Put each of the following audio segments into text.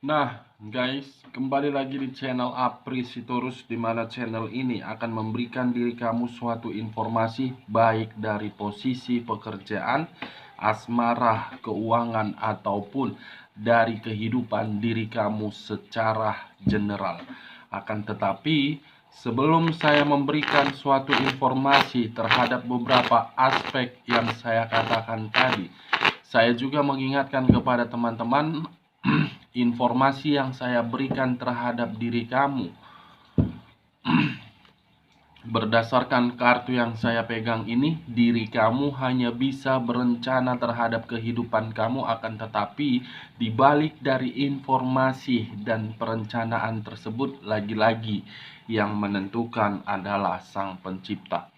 Nah, guys, kembali lagi di channel Apri Sitorus, di mana channel ini akan memberikan diri kamu suatu informasi baik dari posisi pekerjaan, asmara, keuangan, ataupun dari kehidupan diri kamu secara general. Akan tetapi, sebelum saya memberikan suatu informasi terhadap beberapa aspek yang saya katakan tadi, saya juga mengingatkan kepada teman-teman informasi yang saya berikan terhadap diri kamu berdasarkan kartu yang saya pegang ini, diri kamu hanya bisa berencana terhadap kehidupan kamu, akan tetapi dibalik dari informasi dan perencanaan tersebut, lagi-lagi yang menentukan adalah Sang Pencipta.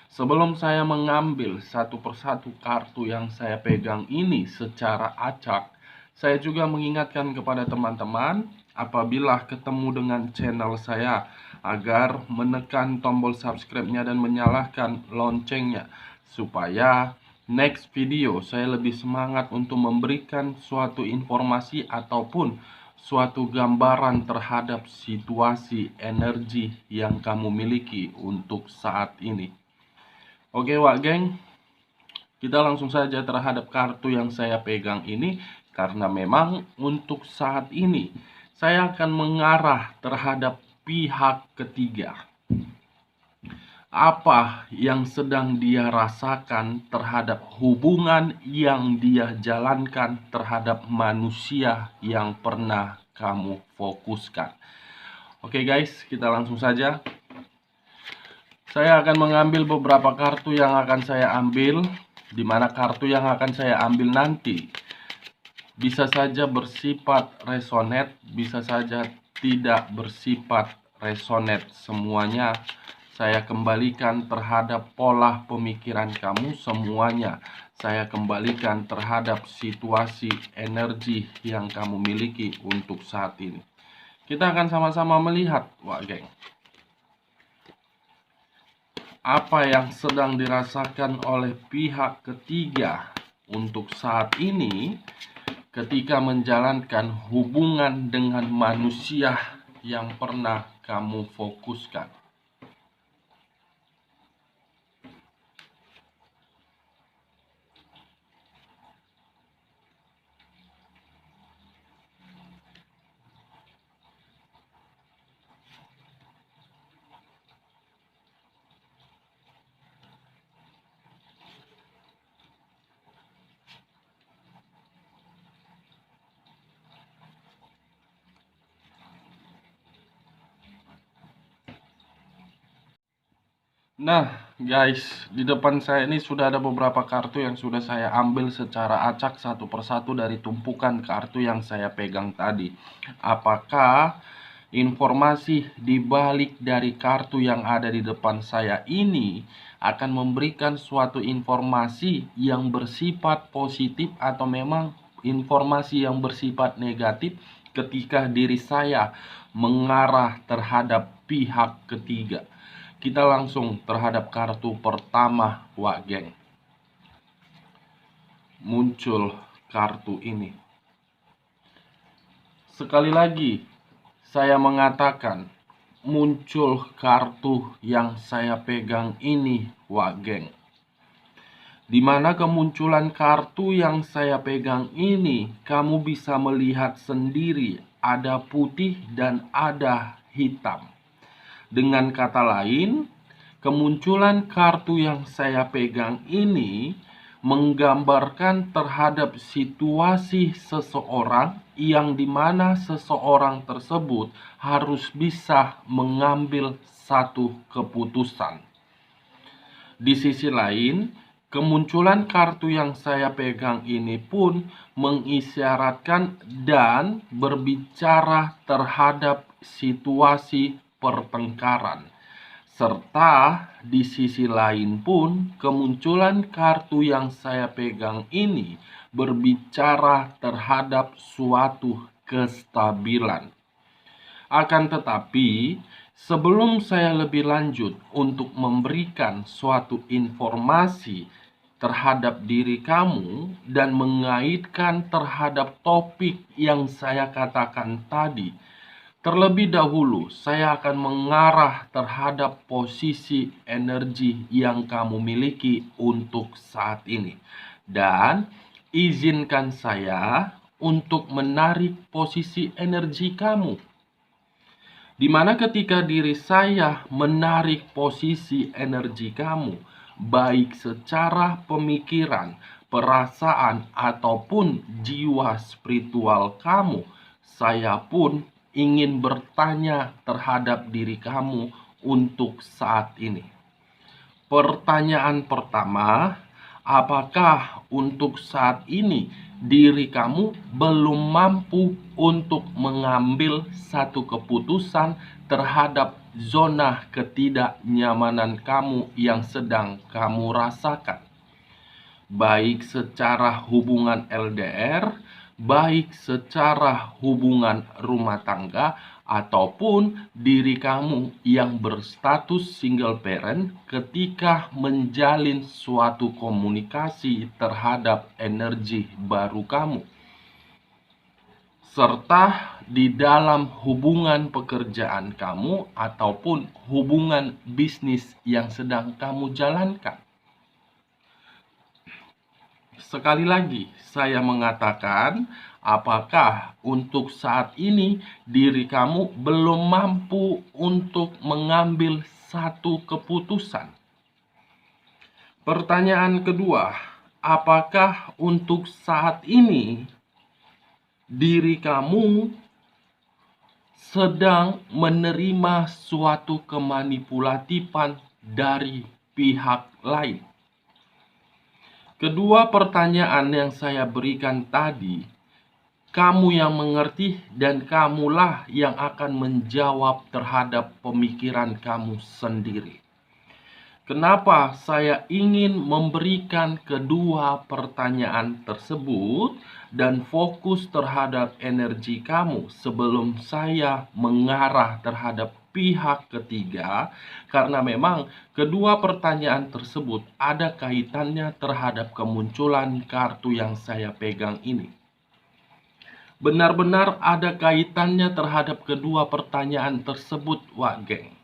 Sebelum saya mengambil satu persatu kartu yang saya pegang ini secara acak, saya juga mengingatkan kepada teman-teman apabila ketemu dengan channel saya agar menekan tombol subscribe-nya dan menyalakan loncengnya supaya next video saya lebih semangat untuk memberikan suatu informasi ataupun suatu gambaran terhadap situasi energi yang kamu miliki untuk saat ini. Oke, Wak Geng, kita langsung saja terhadap kartu yang saya pegang ini, karena memang untuk saat ini saya akan mengarah terhadap pihak ketiga. Apa yang sedang dia rasakan terhadap hubungan yang dia jalankan terhadap manusia yang pernah kamu fokuskan. Oke guys, kita langsung saja. Saya akan mengambil beberapa kartu yang akan saya ambil, di mana kartu yang akan saya ambil nanti bisa saja bersifat resonate, bisa saja tidak bersifat resonate. Semuanya saya kembalikan terhadap pola pemikiran kamu, semuanya saya kembalikan terhadap situasi energi yang kamu miliki untuk saat ini. Kita akan sama-sama melihat, Wak Geng, apa yang sedang dirasakan oleh pihak ketiga untuk saat ini ketika menjalankan hubungan dengan manusia yang pernah kamu fokuskan. Nah guys, di depan saya ini sudah ada beberapa kartu yang sudah saya ambil secara acak satu persatu dari tumpukan kartu yang saya pegang tadi. Apakah informasi di balik dari kartu yang ada di depan saya ini akan memberikan suatu informasi yang bersifat positif atau memang informasi yang bersifat negatif ketika diri saya mengarah terhadap pihak ketiga? Kita langsung terhadap kartu pertama, Wak Geng. Muncul kartu ini. Sekali lagi, saya mengatakan, muncul kartu yang saya pegang ini, Wak Geng. Dimana kemunculan kartu yang saya pegang ini, kamu bisa melihat sendiri ada putih dan ada hitam. Dengan kata lain, kemunculan kartu yang saya pegang ini menggambarkan terhadap situasi seseorang yang dimana seseorang tersebut harus bisa mengambil satu keputusan. Di sisi lain, kemunculan kartu yang saya pegang ini pun mengisyaratkan dan berbicara terhadap situasi pertengkaran. Serta di sisi lain pun kemunculan kartu yang saya pegang ini berbicara terhadap suatu kestabilan. Akan tetapi, sebelum saya lebih lanjut untuk memberikan suatu informasi terhadap diri kamu dan mengaitkan terhadap topik yang saya katakan tadi, terlebih dahulu saya akan mengarah terhadap posisi energi yang kamu miliki untuk saat ini. Dan izinkan saya untuk menarik posisi energi kamu. Di mana ketika diri saya menarik posisi energi kamu, baik secara pemikiran, perasaan, ataupun jiwa spiritual kamu, saya pun ingin bertanya terhadap diri kamu untuk saat ini. Pertanyaan pertama, apakah untuk saat ini diri kamu belum mampu untuk mengambil satu keputusan terhadap zona ketidaknyamanan kamu yang sedang kamu rasakan? Baik secara hubungan LDR, baik secara hubungan rumah tangga, ataupun diri kamu yang berstatus single parent ketika menjalin suatu komunikasi terhadap energi baru kamu. Serta di dalam hubungan pekerjaan kamu ataupun hubungan bisnis yang sedang kamu jalankan. Sekali lagi, saya mengatakan, apakah untuk saat ini diri kamu belum mampu untuk mengambil satu keputusan? Pertanyaan kedua, apakah untuk saat ini diri kamu sedang menerima suatu kemanipulatifan dari pihak lain? Kedua pertanyaan yang saya berikan tadi, kamu yang mengerti dan kamulah yang akan menjawab terhadap pemikiran kamu sendiri. Kenapa saya ingin memberikan kedua pertanyaan tersebut dan fokus terhadap energi kamu sebelum saya mengarah terhadap pihak ketiga? Karena memang kedua pertanyaan tersebut ada kaitannya terhadap kemunculan kartu yang saya pegang ini. Benar-benar ada kaitannya terhadap kedua pertanyaan tersebut, Wak Geng.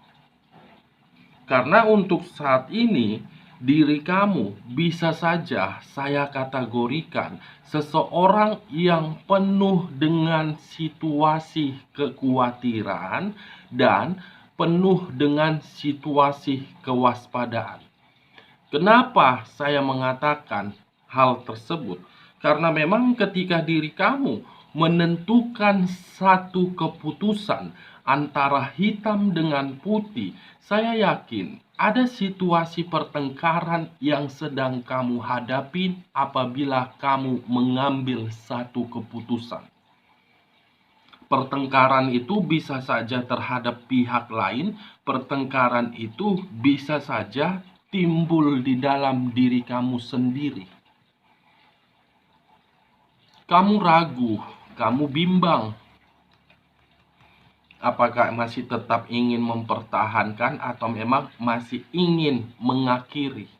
Karena untuk saat ini, diri kamu bisa saja saya kategorikan seseorang yang penuh dengan situasi kekhawatiran dan penuh dengan situasi kewaspadaan. Kenapa saya mengatakan hal tersebut? Karena memang ketika diri kamu menentukan satu keputusan antara hitam dengan putih, saya yakin ada situasi pertengkaran yang sedang kamu hadapi apabila kamu mengambil satu keputusan. Pertengkaran itu bisa saja terhadap pihak lain, pertengkaran itu bisa saja timbul di dalam diri kamu sendiri. Kamu ragu, kamu bimbang. Apakah masih tetap ingin mempertahankan atau memang masih ingin mengakhiri?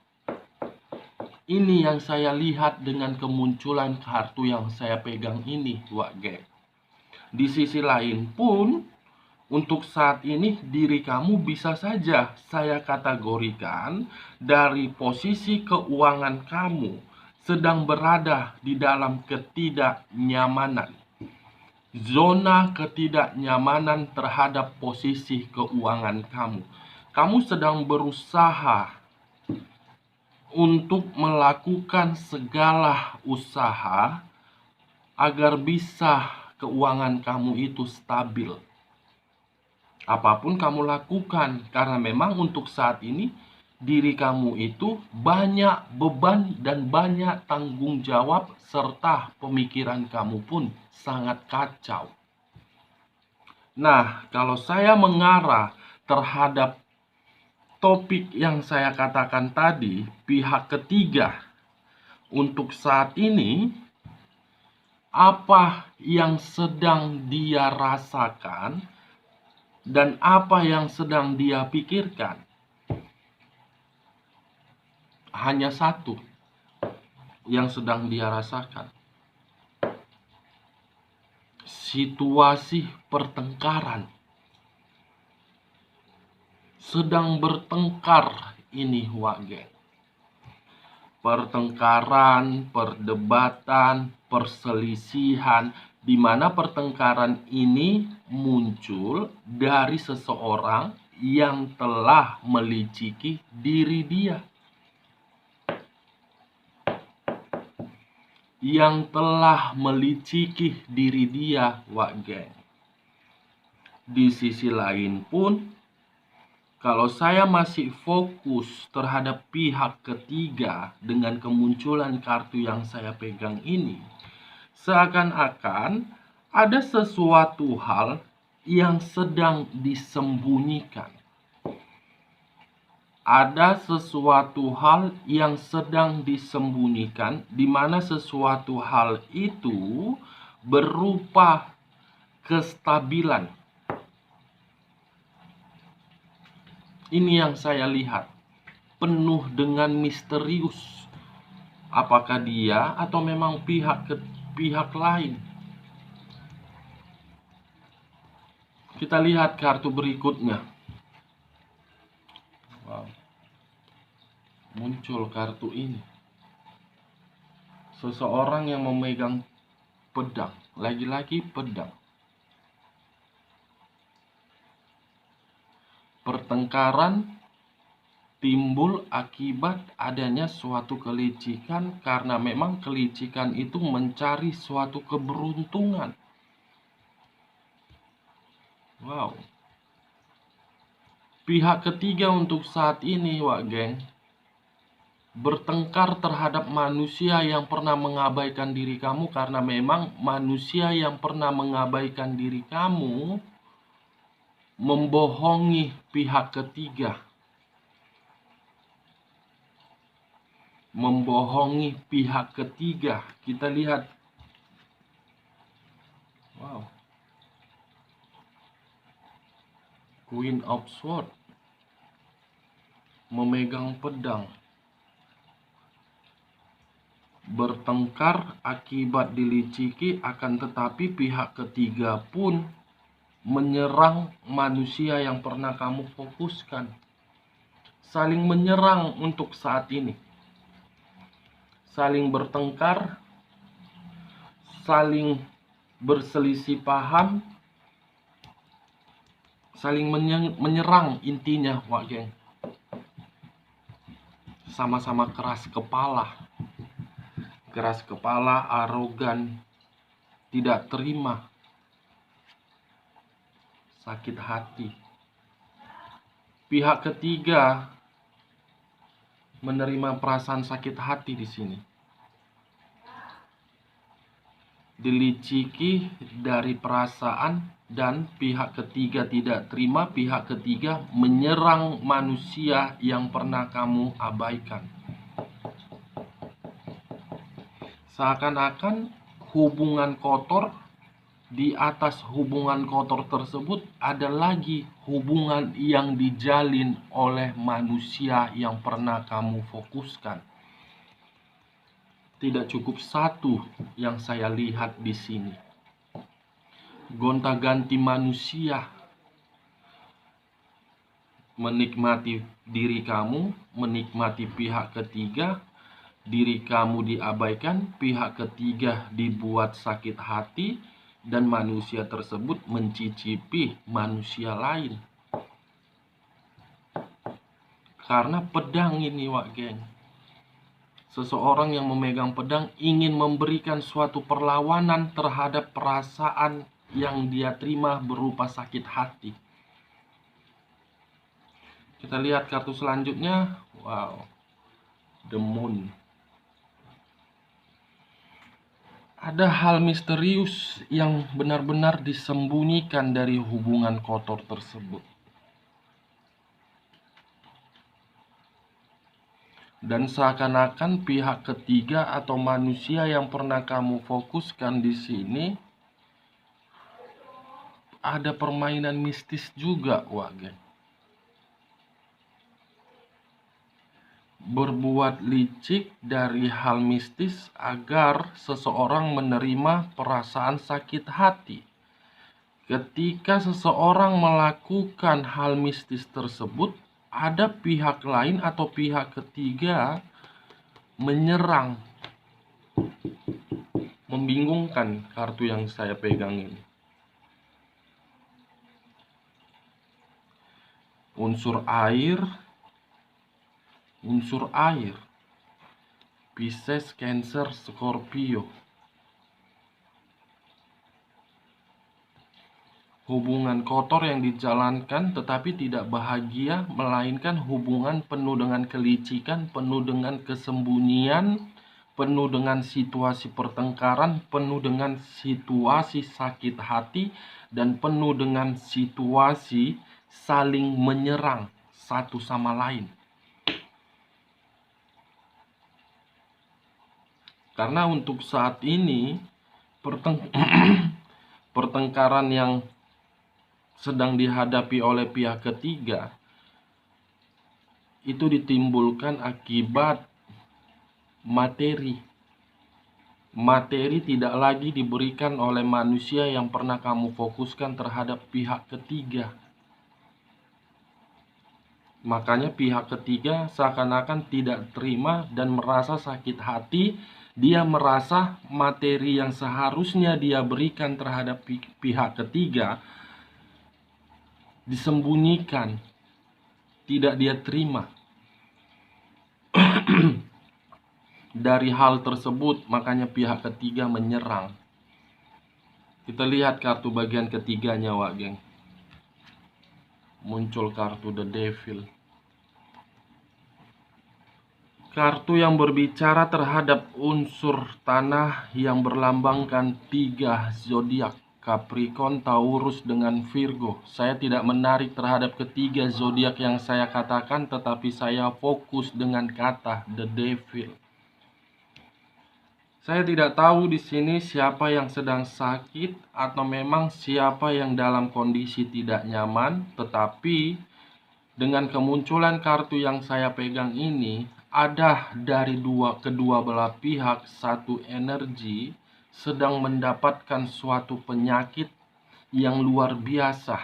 Ini yang saya lihat dengan kemunculan kartu yang saya pegang ini, Wak Geng. Di sisi lain pun, untuk saat ini diri kamu bisa saja saya kategorikan dari posisi keuangan kamu sedang berada di dalam ketidaknyamanan. Zona ketidaknyamanan terhadap posisi keuangan kamu. Kamu sedang berusaha untuk melakukan segala usaha agar bisa keuangan kamu itu stabil. Apapun kamu lakukan, karena memang untuk saat ini diri kamu itu banyak beban dan banyak tanggung jawab serta pemikiran kamu pun sangat kacau. Nah, kalau saya mengarah terhadap topik yang saya katakan tadi, pihak ketiga, untuk saat ini apa yang sedang dia rasakan dan apa yang sedang dia pikirkan hanya satu, yang sedang dia rasakan. Situasi pertengkaran. Sedang bertengkar ini Wage. Pertengkaran, perdebatan, perselisihan, di mana pertengkaran ini muncul dari seseorang yang telah meliciki diri dia. Yang telah meliciki diri dia, Wak Geng. Di sisi lain pun, kalau saya masih fokus terhadap pihak ketiga dengan kemunculan kartu yang saya pegang ini, seakan-akan ada sesuatu hal yang sedang disembunyikan. Ada sesuatu hal yang sedang disembunyikan, di mana sesuatu hal itu berupa kestabilan. Ini yang saya lihat, penuh dengan misterius. Apakah dia atau memang pihak lain? Kita lihat kartu berikutnya. Wow. Muncul kartu ini. Seseorang yang memegang pedang, lagi-lagi pedang. Pertengkaran timbul akibat adanya suatu kelicikan, karena memang kelicikan itu mencari suatu keberuntungan. Wow. Pihak ketiga untuk saat ini, Wak Geng, bertengkar terhadap manusia yang pernah mengabaikan diri kamu, karena memang manusia yang pernah mengabaikan diri kamu membohongi pihak ketiga. Membohongi pihak ketiga. Kita lihat. Wow. Queen of Swords. Memegang pedang. Bertengkar akibat diliciki, akan tetapi pihak ketiga pun menyerang manusia yang pernah kamu fokuskan. Saling menyerang untuk saat ini. Saling bertengkar, saling berselisih paham, saling menyerang intinya, Wak Geng. Sama-sama keras kepala. Keras kepala, arogan, tidak terima, sakit hati. Pihak ketiga menerima perasaan sakit hati di sini. Diliciki dari perasaan, dan pihak ketiga tidak terima, pihak ketiga menyerang manusia yang pernah kamu abaikan. Seakan-akan hubungan kotor, di atas hubungan kotor tersebut ada lagi hubungan yang dijalin oleh manusia yang pernah kamu fokuskan. Tidak cukup satu yang saya lihat di sini. Gonta-ganti manusia. Menikmati diri kamu, menikmati pihak ketiga, diri kamu diabaikan, pihak ketiga dibuat sakit hati, dan manusia tersebut mencicipi manusia lain. Karena pedang ini, Wak Geng. Seseorang yang memegang pedang ingin memberikan suatu perlawanan terhadap perasaan yang dia terima berupa sakit hati. Kita lihat kartu selanjutnya. Wow. The Moon. Ada hal misterius yang benar-benar disembunyikan dari hubungan kotor tersebut. Dan seakan-akan pihak ketiga atau manusia yang pernah kamu fokuskan di sini ada permainan mistis juga, Wak Geng. berbuat licik dari hal mistis agar seseorang menerima perasaan sakit hati. Ketika seseorang melakukan hal mistis tersebut, ada pihak lain atau pihak ketiga menyerang. Membingungkan kartu yang saya pegang ini. Unsur air, Pisces, Cancer, Scorpio. Hubungan kotor yang dijalankan tetapi tidak bahagia, melainkan hubungan penuh dengan kelicikan, penuh dengan kesembunyian, penuh dengan situasi pertengkaran, penuh dengan situasi sakit hati, dan penuh dengan situasi saling menyerang satu sama lain. Karena untuk saat ini pertengkaran yang sedang dihadapi oleh pihak ketiga itu ditimbulkan akibat materi. Materi tidak lagi diberikan oleh manusia yang pernah kamu fokuskan terhadap pihak ketiga. Makanya pihak ketiga seakan-akan tidak terima dan merasa sakit hati. Dia merasa materi yang seharusnya dia berikan terhadap pihak ketiga disembunyikan, tidak dia terima. Dari hal tersebut, makanya pihak ketiga menyerang. Kita lihat kartu bagian ketiganya, Wak Geng. Muncul kartu The Devil. Kartu yang berbicara terhadap unsur tanah yang berlambangkan 3 zodiak, Capricorn, Taurus, dengan Virgo. Saya tidak menarik terhadap ketiga zodiak yang saya katakan, tetapi saya fokus dengan kata The Devil. Saya tidak tahu di sini siapa yang sedang sakit atau memang siapa yang dalam kondisi tidak nyaman, tetapi dengan kemunculan kartu yang saya pegang ini, ada dari kedua belah pihak satu energi sedang mendapatkan suatu penyakit yang luar biasa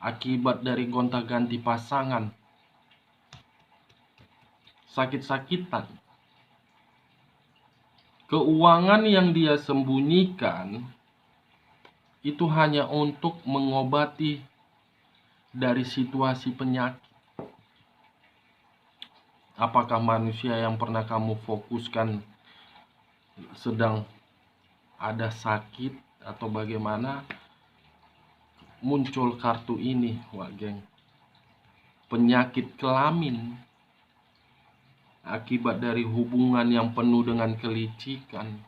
akibat dari gonta-ganti pasangan, sakit-sakitan. Keuangan yang dia sembunyikan itu hanya untuk mengobati dari situasi penyakit. Apakah manusia yang pernah kamu fokuskan sedang ada sakit atau bagaimana? Muncul kartu ini, Wak Geng. Penyakit kelamin akibat dari hubungan yang penuh dengan kelicikan.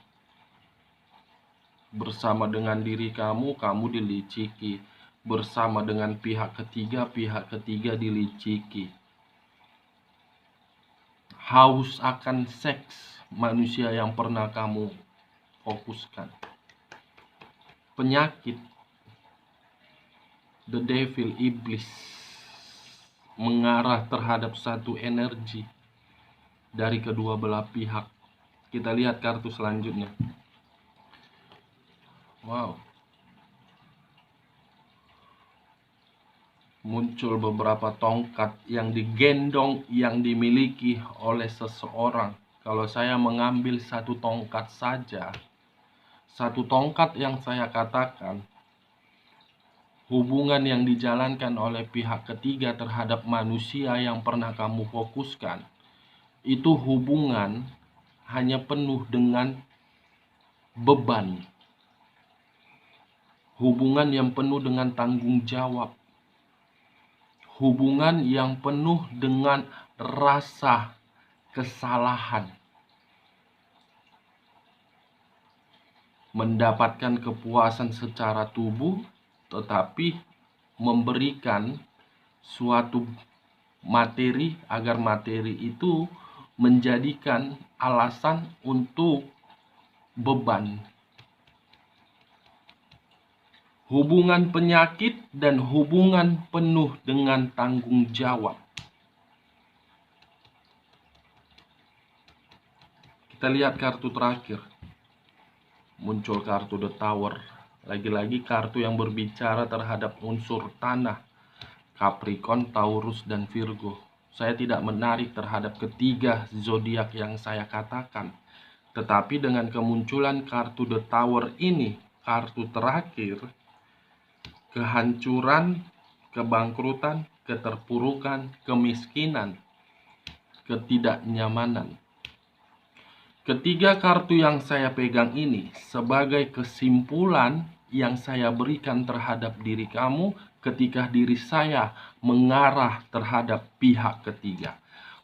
Bersama dengan diri kamu, kamu diliciki. Bersama dengan pihak ketiga diliciki. Haus akan seks manusia yang pernah kamu fokuskan. Penyakit The Devil, iblis, mengarah terhadap satu energi dari kedua belah pihak. Kita lihat kartu selanjutnya. Wow. Muncul beberapa tongkat yang digendong, yang dimiliki oleh seseorang. Kalau saya mengambil satu tongkat saja, satu tongkat yang saya katakan, hubungan yang dijalankan oleh pihak ketiga terhadap manusia yang pernah kamu fokuskan, itu hubungan hanya penuh dengan beban. Hubungan yang penuh dengan tanggung jawab. Hubungan yang penuh dengan rasa kesalahan. Mendapatkan kepuasan secara tubuh, tetapi memberikan suatu materi agar materi itu menjadikan alasan untuk beban. Hubungan penyakit dan hubungan penuh dengan tanggung jawab. Kita lihat kartu terakhir. Muncul kartu The Tower. Lagi-lagi kartu yang berbicara terhadap unsur tanah. Capricorn, Taurus, dan Virgo. Saya tidak menarik terhadap ketiga zodiak yang saya katakan. Tetapi dengan kemunculan kartu The Tower ini, kartu terakhir, kehancuran, kebangkrutan, keterpurukan, kemiskinan, ketidaknyamanan. Ketiga kartu yang saya pegang ini sebagai kesimpulan yang saya berikan terhadap diri kamu ketika diri saya mengarah terhadap pihak ketiga.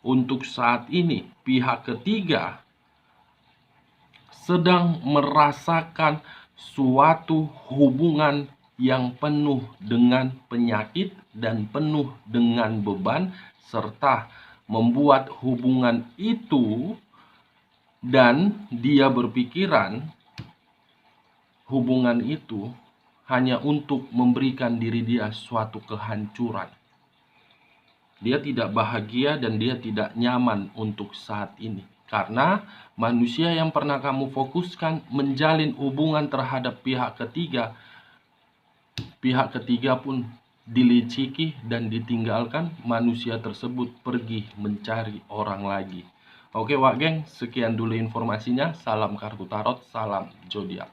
Untuk saat ini, pihak ketiga sedang merasakan suatu hubungan yang penuh dengan penyakit dan penuh dengan beban, serta membuat hubungan itu, dan dia berpikiran hubungan itu hanya untuk memberikan diri dia suatu kehancuran. Dia tidak bahagia dan dia tidak nyaman untuk saat ini. Karena manusia yang pernah kamu fokuskan menjalin hubungan terhadap pihak ketiga pun diliciki dan ditinggalkan, manusia tersebut pergi mencari orang lagi. Oke Wak Geng, sekian dulu informasinya. Salam kartu tarot, salam zodiak.